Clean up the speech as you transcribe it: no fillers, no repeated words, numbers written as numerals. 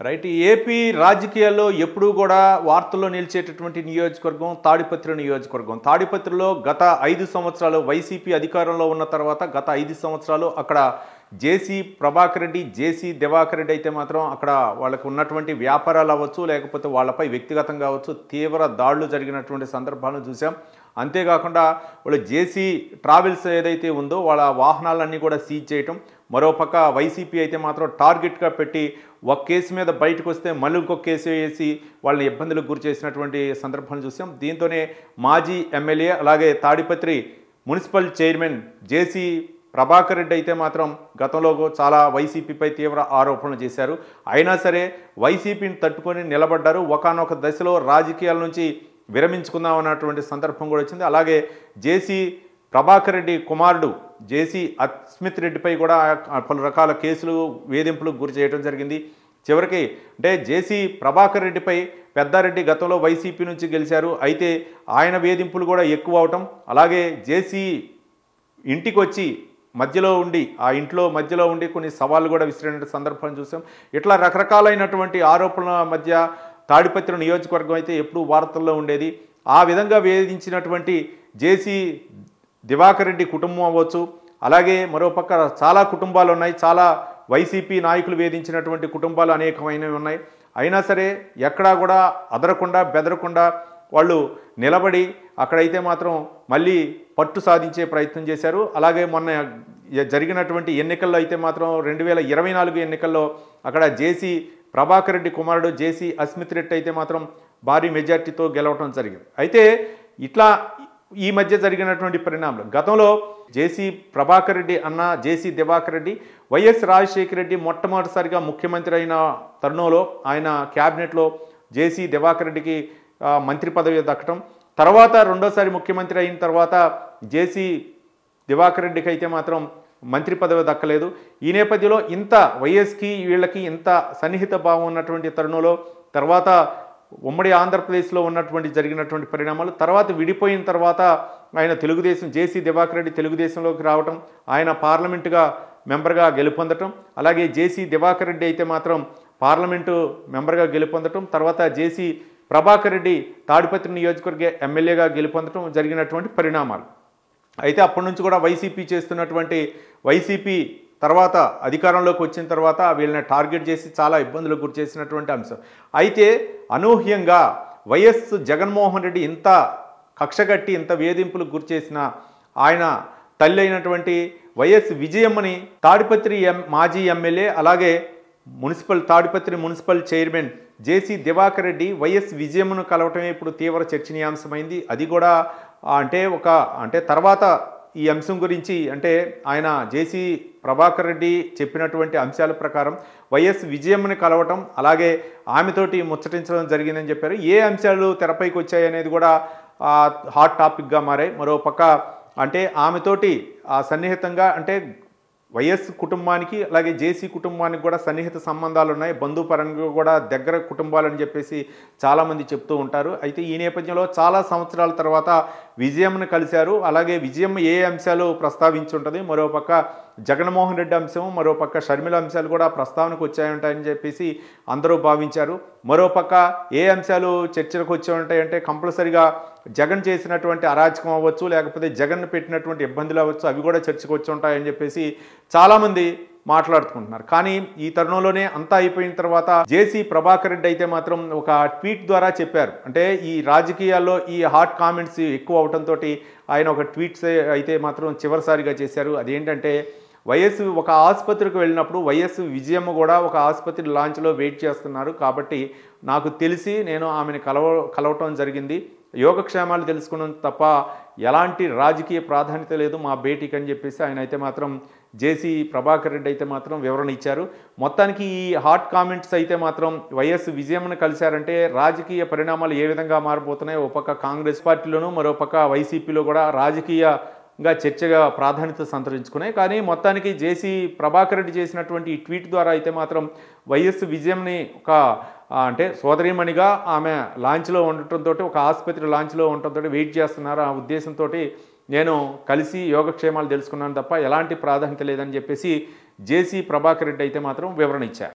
Right. AP రాజకీయాల్లో ఎప్పుడూ కూడా వార్తల్లో నిలిచేటటువంటి నియోజకవర్గం తాడిపత్రి నియోజకవర్గం. తాడిపత్రిలో గత 5 సంవత్సరాలు వైసీపీ అధికారంలో ఉన్న తర్వాత గత 5 సంవత్సరాలు అక్కడ జేసీ ప్రభాకర్ రెడ్డి, జేసీ దివాకర్ రెడ్డి అయితే మాత్రం అక్కడ వాళ్ళకు ఉన్నటువంటి వ్యాపారాలు అవ్వచ్చు, లేకపోతే వాళ్ళపై వ్యక్తిగతంగా అవ్వచ్చు తీవ్ర దాడులు జరిగినటువంటి సందర్భాలను చూసాం. అంతేకాకుండా వాళ్ళు జేసీ ట్రావెల్స్ ఏదైతే ఉందో వాళ్ళ వాహనాలన్నీ కూడా సీజ్ చేయటం, మరోపక్క వైసీపీ అయితే మాత్రం టార్గెట్గా పెట్టి ఒక కేసు మీద బయటకు వస్తే మళ్ళీ ఇంకొక కేసు వేసి వాళ్ళని ఇబ్బందులకు గురి చేసినటువంటి సందర్భాలు చూసాం. దీంతోనే మాజీ ఎమ్మెల్యే అలాగే తాడిపత్రి మున్సిపల్ చైర్మన్ జేసీ ప్రభాకర్ రెడ్డి అయితే మాత్రం గతంలో చాలా వైసీపీపై తీవ్ర ఆరోపణలు చేశారు. అయినా సరే వైసీపీని తట్టుకొని నిలబడ్డారు. ఒకానొక దశలో రాజకీయాల నుంచి విరమించుకుందామన్నటువంటి సందర్భం కూడా వచ్చింది. అలాగే జేసీ ప్రభాకర్ రెడ్డి కుమారుడు జేసీ అస్మిత్ రెడ్డిపై కూడా పలు రకాల కేసులు వేధింపులకు గురి చేయడం జరిగింది. చివరికి అంటే జేసీ ప్రభాకర్ రెడ్డిపై పెద్దారెడ్డి గతంలో వైసీపీ నుంచి గెలిచారు. అయితే ఆయన వేధింపులు కూడా ఎక్కువ అవటం, అలాగే జేసీ ఇంటికి వచ్చి మధ్యలో ఉండి ఆ ఇంట్లో మధ్యలో ఉండి కొన్ని సవాళ్ళు కూడా విసిరిన సందర్భాన్ని చూసాం. ఇట్లా రకరకాలైనటువంటి ఆరోపణల మధ్య తాడిపత్రి నియోజకవర్గం అయితే ఎప్పుడూ వార్తల్లో ఉండేది. ఆ విధంగా వేధించినటువంటి జేసీ దివాకర్ రెడ్డి కుటుంబం అవ్వచ్చు, అలాగే మరోపక్క చాలా కుటుంబాలు ఉన్నాయి, చాలా వైసీపీ నాయకులు వేధించినటువంటి కుటుంబాలు అనేకమైనవి ఉన్నాయి. అయినా సరే ఎక్కడా కూడా అదరకుండా బెదరకుండా వాళ్ళు నిలబడి అక్కడైతే మాత్రం మళ్ళీ పట్టు సాధించే ప్రయత్నం చేశారు. అలాగే మొన్న జరిగినటువంటి ఎన్నికల్లో అయితే మాత్రం 2024 ఎన్నికల్లో అక్కడ జేసీ ప్రభాకర్ రెడ్డి కుమారుడు జేసీ అస్మిత్ రెడ్డి అయితే మాత్రం భారీ మెజార్టీతో గెలవటం జరిగింది. అయితే ఇట్లా ఈ మధ్య జరిగినటువంటి పరిణామాలు, గతంలో జేసీ ప్రభాకర్ రెడ్డి అన్న జేసీ దివాకర్ రెడ్డి వైఎస్ రాజశేఖర రెడ్డి మొట్టమొదటిసారిగా ముఖ్యమంత్రి అయిన తరుణంలో ఆయన క్యాబినెట్లో జేసీ దివాకర్ రెడ్డికి మంత్రి పదవి దక్కటం, తర్వాత రెండోసారి ముఖ్యమంత్రి అయిన తర్వాత జేసీ దివాకర్ రెడ్డికి అయితే మాత్రం మంత్రి పదవి దక్కలేదు. ఈ నేపథ్యంలో ఇంత వైఎస్కి వీళ్ళకి ఇంత సన్నిహిత భావం ఉన్నటువంటి తరుణంలో తర్వాత ఉమ్మడి ఆంధ్రప్రదేశ్లో ఉన్నటువంటి జరిగినటువంటి పరిణామాలు, తర్వాత విడిపోయిన తర్వాత ఆయన తెలుగుదేశం జేసీ దివాకర్ రెడ్డి తెలుగుదేశంలోకి రావటం, ఆయన పార్లమెంటుగా మెంబర్గా గెలుపొందటం, అలాగే జేసీ దివాకర్ రెడ్డి అయితే మాత్రం పార్లమెంటు మెంబర్గా గెలుపొందటం, తర్వాత జేసీ ప్రభాకర్ రెడ్డి తాడిపత్రి నియోజకవర్గ ఎమ్మెల్యేగా గెలుపొందటం జరిగినటువంటి పరిణామాలు. అయితే అప్పటి నుంచి కూడా వైసీపీ చేస్తున్నటువంటి వైసీపీ తర్వాత అధికారంలోకి వచ్చిన తర్వాత వీళ్ళని టార్గెట్ చేసి చాలా ఇబ్బందులకు గురి చేసినటువంటి అంశం. అయితే అనూహ్యంగా వైఎస్ జగన్మోహన్ రెడ్డి ఇంత కక్షగట్టి ఇంత వేధింపులకు గురి చేసిన ఆయన తల్లి అయినటువంటి వైఎస్ విజయమ్మని తాడిపత్రి మాజీ ఎమ్మెల్యే అలాగే తాడిపత్రి మున్సిపల్ చైర్మన్ జేసీ దివాకర్ రెడ్డి వైఎస్ విజయమ్మను కలవటమే ఇప్పుడు తీవ్ర చర్చనీయాంశమైంది. అది కూడా అంటే తర్వాత ఈ అంశం గురించి అంటే ఆయన జేసీ ప్రభాకర్ రెడ్డి చెప్పినటువంటి అంశాల ప్రకారం వైఎస్ విజయమ్మని కలవటం, అలాగే ఆమెతోటి ముచ్చటించడం జరిగిందని చెప్పారు. ఏ అంశాలు తెరపైకి వచ్చాయి అనేది కూడా హాట్ టాపిక్గా మారాయి. మరోపక్క అంటే ఆమెతోటి సన్నిహితంగా అంటే వైఎస్ కుటుంబానికి అలాగే జేసీ కుటుంబానికి కూడా సన్నిహిత సంబంధాలు ఉన్నాయి, బంధుపరంగా కూడా దగ్గర కుటుంబాలని చెప్పేసి చాలామంది చెప్తూ ఉంటారు. అయితే ఈ నేపథ్యంలో చాలా సంవత్సరాల తర్వాత విజయమ్మను కలిశారు. అలాగే విజయమ్మ ఏ అంశాలు ప్రస్తావించి ఉంటుంది, మరోపక్క జగన్మోహన్ రెడ్డి అంశం, మరోపక్క షర్మిల అంశాలు కూడా ప్రస్తావనకు వచ్చాయంటాయని చెప్పేసి అందరూ భావించారు. మరోపక్క ఏ అంశాలు చర్చలకు వచ్చి ఉంటాయంటే కంపల్సరిగా జగన్ చేసినటువంటి అరాచకం అవ్వచ్చు, లేకపోతే జగన్ పెట్టినటువంటి ఇబ్బందులు అవ్వచ్చు, అవి కూడా చర్చకు వచ్చి ఉంటాయని చెప్పేసి చాలామంది మాట్లాడుకుంటున్నారు. కానీ ఈ తరుణంలోనే అంతా అయిపోయిన తర్వాత జేసీ ప్రభాకర్ రెడ్డి అయితే మాత్రం ఒక ట్వీట్ ద్వారా చెప్పారు. అంటే ఈ రాజకీయాల్లో ఈ హాట్ కామెంట్స్ ఎక్కువ అవడంతో ఆయన ఒక ట్వీట్స్ అయితే మాత్రం చివరిసారిగా చేశారు. అదేంటంటే వైఎస్ ఒక ఆసుపత్రికి వెళ్ళినప్పుడు వైఎస్ విజయమ్మ కూడా ఒక ఆసుపత్రి లాంచ్లో వెయిట్ చేస్తున్నారు, కాబట్టి నాకు తెలిసి నేను ఆమెను కలవటం జరిగింది, యోగక్షేమాలు తెలుసుకున్నాం తప్ప ఎలాంటి రాజకీయ ప్రాధాన్యత లేదు మా భేటీకి అని చెప్పేసి ఆయన అయితే మాత్రం జేసీ ప్రభాకర్ రెడ్డి అయితే మాత్రం వివరణ ఇచ్చారు. మొత్తానికి ఈ హాట్ కామెంట్స్ అయితే మాత్రం వైఎస్ విజయమ్మను కలిశారంటే రాజకీయ పరిణామాలు ఏ విధంగా మారిపోతున్నాయి, ఒక పక్క కాంగ్రెస్ పార్టీలోనూ మరోపక్క వైసీపీలో కూడా రాజకీయంగా చర్చగా ప్రాధాన్యత సంతరించుకున్నాయి. కానీ మొత్తానికి జేసీ ప్రభాకర్ రెడ్డి చేసినటువంటి ఈ ట్వీట్ ద్వారా అయితే మాత్రం వైఎస్ విజయమ్ని అంటే సోదరీమణిగా ఆమె లాంచ్లో ఉండటంతో ఒక ఆసుపత్రి లాంచ్లో ఉండటంతో వెయిట్ చేస్తున్నారు. ఆ ఉద్దేశంతో నేను కలిసి యోగక్షేమాలు తెలుసుకున్నాను తప్ప ఎలాంటి ప్రాధాన్యత లేదని చెప్పేసి జేసీ ప్రభాకర్ రెడ్డి అయితే మాత్రం వివరణ ఇచ్చారు.